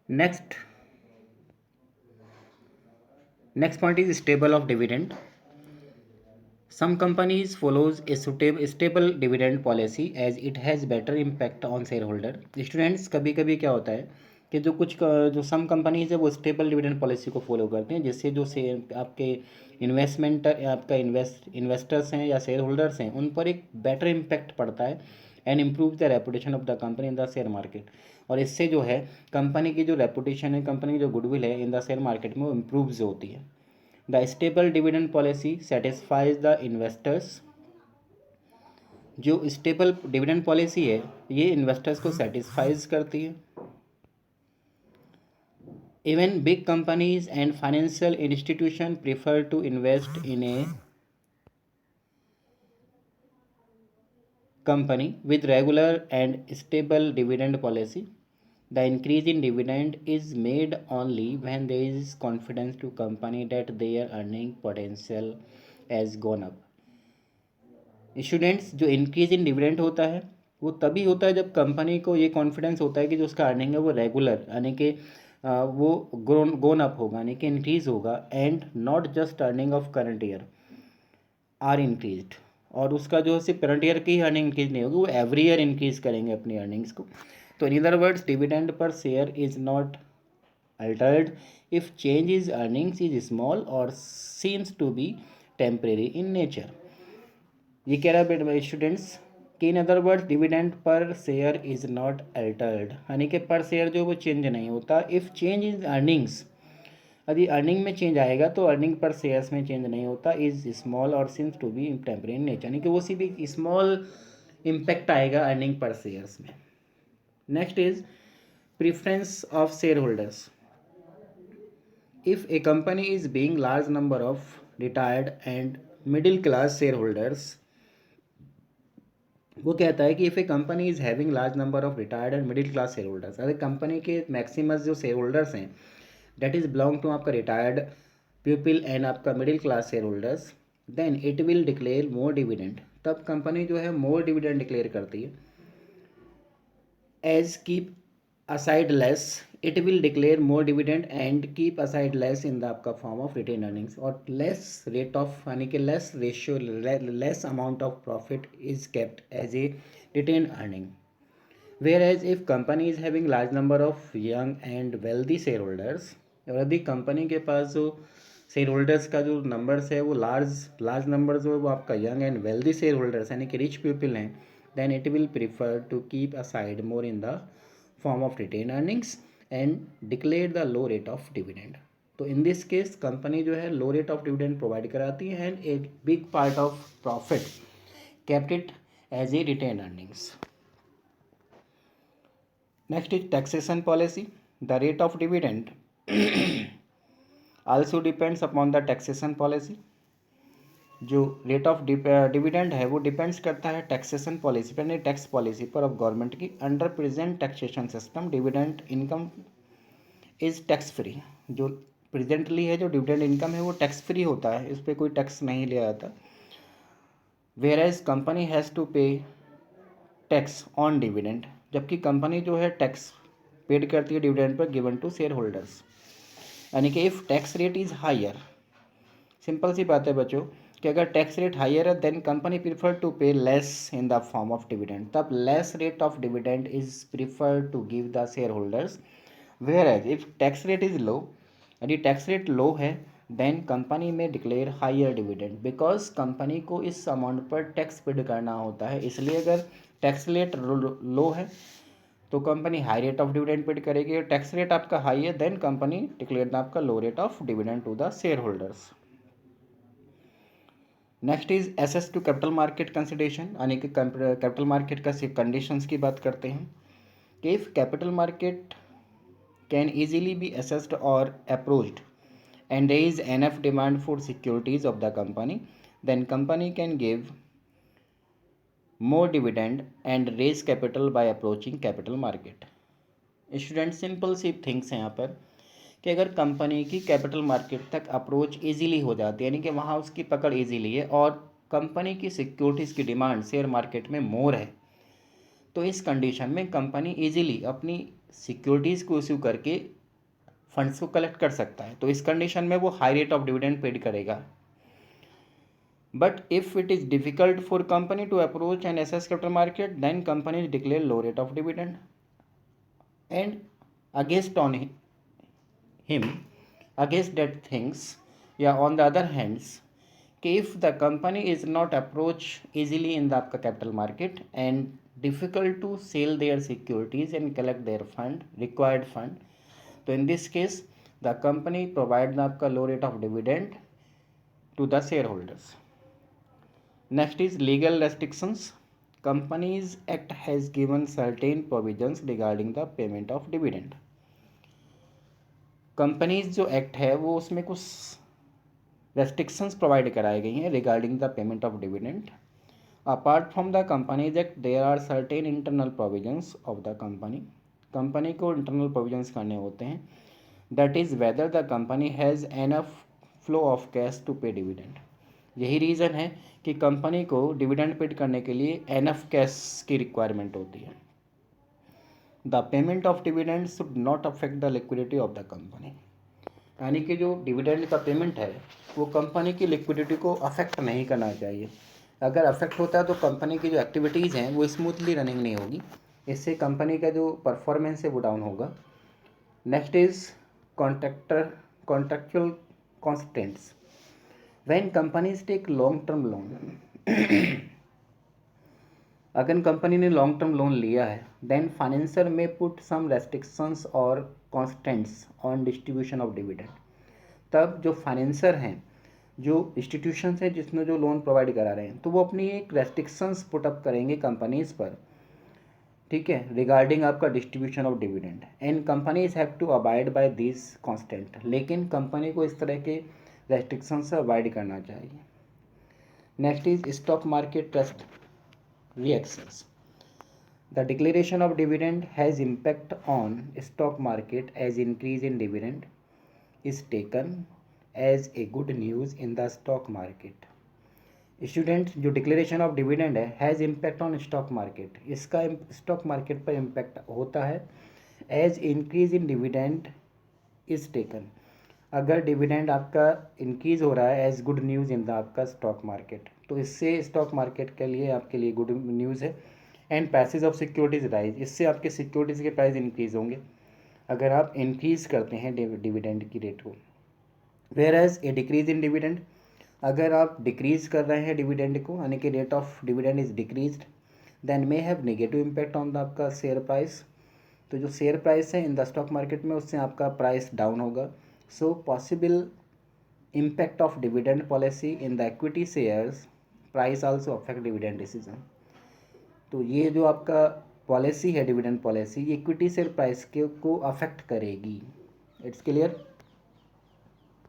Next, next point is stable of dividend. Some companies follows a stable dividend policy as it has better impact on shareholder. Students कभी कभी क्या होता है कि जो some companies है वो स्टेबल डिविडेंड पॉलिसी को फॉलो करते हैं, जिससे जो से आपके इन्वेस्टर्स हैं या शेयर होल्डर्स हैं उन पर एक बेटर इम्पैक्ट पड़ता है and improve the reputation of the company in the share market. और इससे जो है कंपनी की जो रेपुटेशन है, कंपनी की जो गुडविल है इन द शेयर मार्केट में वो इम्प्रूव होती है। The stable dividend policy satisfies the investors. जो स्टेबल डिविडेंड पॉलिसी है ये इन्वेस्टर्स को सेटिस्फाइज करती है। Even big companies and financial institution prefer to invest in a company with regular and stable dividend policy. The increase in dividend is made only when there is confidence to company that their earning potential has gone up. Students, जो increase in dividend होता है वो तभी होता है जब company को ये कॉन्फिडेंस होता है कि जो उसका अर्निंग है वो रेगुलर यानी कि वो गोन अप होगा, यानी कि इंक्रीज होगा, and not just earning of current year are increased. और उसका जो सिर्फ करंट ईयर की अर्निंग इंक्रीज नहीं होगी, वो एवरी ईयर इंक्रीज करेंगे अपनी अर्निंग्स को। तो in other words dividend per share is not altered if change is earnings is small और seems to be temporary in nature. ये कह रहा है स्टूडेंट्स कि in other words dividend per share is not altered, यानी कि per share जो वो चेंज नहीं होता। इफ़ चेंज इज अर्निंग्स, यदि अर्निंग में चेंज आएगा तो अर्निंग पर शेयर्स में चेंज नहीं होता। इज स्मॉल और CIMS to be temporary in nature, यानी कि वो सिर्फ स्मॉल इम्पैक्ट आएगा अर्निंग पर शेयर्स में। Next is preference of share holders. If a company is being large number of retired and middle class share holders, वो कहता है कि if a company is having large number of retired and middle class share holders, अगर company के maximums जो share holders हैं that is belong to आपका retired people and आपका middle class share holders, then it will declare more dividend. तब company जो है more dividend declare करती है। As keep aside less, it will declare more dividend and keep aside less in the आपका form of retained earnings, और less rate of यानी कि less ratio less amount of profit is kept as a retained earning. Whereas if company is having large number of young and wealthy shareholders, और यदि company के पास जो share holders का जो numbers है वो लार्ज नंबर जो है वो आपका young and wealthy share holders यानी कि रिच पीपल हैं, then it will prefer to keep aside more in the form of retained earnings and declare the low rate of dividend. तो इन दिस केस कंपनी जो है low rate of dividend provide कराती है and a big part of profit kept it as a retained earnings. Next is taxation policy. The rate of dividend also depends upon the taxation policy. जो rate of dividend है वो depends करता है taxation policy पर, नहीं tax policy पर of government की। Under present taxation system dividend income is tax free. जो प्रेजेंटली है जो डिविडेंड इनकम है वो टैक्स फ्री होता है, इस पर कोई टैक्स नहीं लिया जाता। Whereas company has to pay tax on dividend, जबकि कंपनी जो है टैक्स पेड करती है dividend per given to share holders. यानी कि if tax rate is higher, simple सी बात है बच्चों कि अगर टैक्स रेट हायर है then company prefer to pay less in the form of dividend, तब less rate of dividend is prefer to give the share holders. Whereas if tax rate is low, यदि tax rate low है then company में declare higher dividend, because company को इस amount पर tax paid करना होता है। इसलिए अगर टैक्स रेट लो है तो company high rate of dividend paid करेगी, और टैक्स रेट आपका हाई है देन कंपनी डिक्लेयर आपका low rate of dividend to the share holders. Next is access to capital market consideration, यानी कि कैपिटल मार्केट का कंडीशंस की बात करते हैं कि if capital market can easily B assessed और approached and there is enough demand for securities of the company, then company can give more dividend and raise capital by approaching capital market. Student simple see things हैं यहाँ पर कि अगर company की capital market तक approach easily हो जाती है, यानी कि वहाँ उसकी पकड़ इजीली है और कंपनी की सिक्योरिटीज़ की डिमांड शेयर मार्केट में मोर है, तो इस कंडीशन में कंपनी इजीली अपनी सिक्योरिटीज़ को इश्यू करके फंड्स को कलेक्ट कर सकता है, तो इस कंडीशन में वो high rate of dividend paid करेगा. But if it is difficult for company to approach and access capital market, then companies declare low rate of dividend and against on him against that things. Yeah, on the other hands, if the company is not approach easily in the आपका capital market and difficult to sell their securities and collect their fund required fund, तो in this case the company provide the आपका low rate of dividend to the shareholders. Next is legal restrictions. Companies Act has given certain provisions regarding the payment of dividend. Companies जो act है वो उसमें कुछ restrictions provide कराई गई हैं regarding the payment of dividend. Apart from the companies act there are certain internal provisions of the company को internal provisions करने होते हैं. That is whether the company has enough flow of cash to pay dividend. यही reason है कि company को dividend paid करने के लिए एनफ कैश की रिक्वायरमेंट होती है. The payment of dividend should not affect the liquidity of the company. यानी कि जो डिविडेंड का पेमेंट है वो कंपनी की लिक्विडिटी को अफेक्ट नहीं करना चाहिए. अगर अफेक्ट होता है तो कंपनी की जो एक्टिविटीज़ हैं वो स्मूथली रनिंग नहीं होगी, इससे कंपनी का जो परफॉर्मेंस है वो डाउन होगा. Next is contractual constants. When companies take long term loan, अगर कंपनी ने लॉन्ग टर्म लोन लिया है, देन फाइनेंसर में पुट सम रेस्ट्रिक्शंस और constants on distribution of dividend. तब जो फाइनेंसर हैं, जो इंस्टीट्यूशंस हैं जिसने जो लोन प्रोवाइड करा रहे हैं, तो वो अपनी एक रेस्ट्रिक्शंस पुटअप करेंगे कंपनीज़ पर, ठीक है, रिगार्डिंग आपका distribution of dividend. And companies have to abide by this constant. लेकिन कंपनी को इस तरह के रेस्ट्रिक्शंस से अवॉइड करना चाहिए. Next is stock market trust reactions. The declaration of dividend has impact on stock market as increase in dividend is taken as a good news in the stock market. Student, जो declaration of dividend है has impact on stock market, इसका stock market पर impact होता है. As increase in dividend is taken. अगर dividend आपका increase हो रहा है as good news in the आपका स्टॉक मार्केट, तो इससे स्टॉक मार्केट के लिए आपके लिए गुड न्यूज़ है. And prices of securities rise. इससे आपके सिक्योरिटीज़ के प्राइस इंक्रीज़ होंगे अगर आप इंक्रीज़ करते हैं डिविडेंड की रेट को. Where as a decrease in dividend, अगर आप डिक्रीज़ कर रहे हैं डिविडेंड को, यानी कि rate of dividend is decreased, then may have negative impact on the आपका शेयर प्राइस. तो जो शेयर प्राइस है इन द स्टॉक मार्केट में, उससे आपका प्राइस डाउन होगा. So possible impact of dividend policy in the equity shares price also affect dividend decision. तो ये जो आपका पॉलिसी है डिविडेंड पॉलिसी, ये इक्विटी शेयर प्राइस के को अफेक्ट करेगी. It's clear.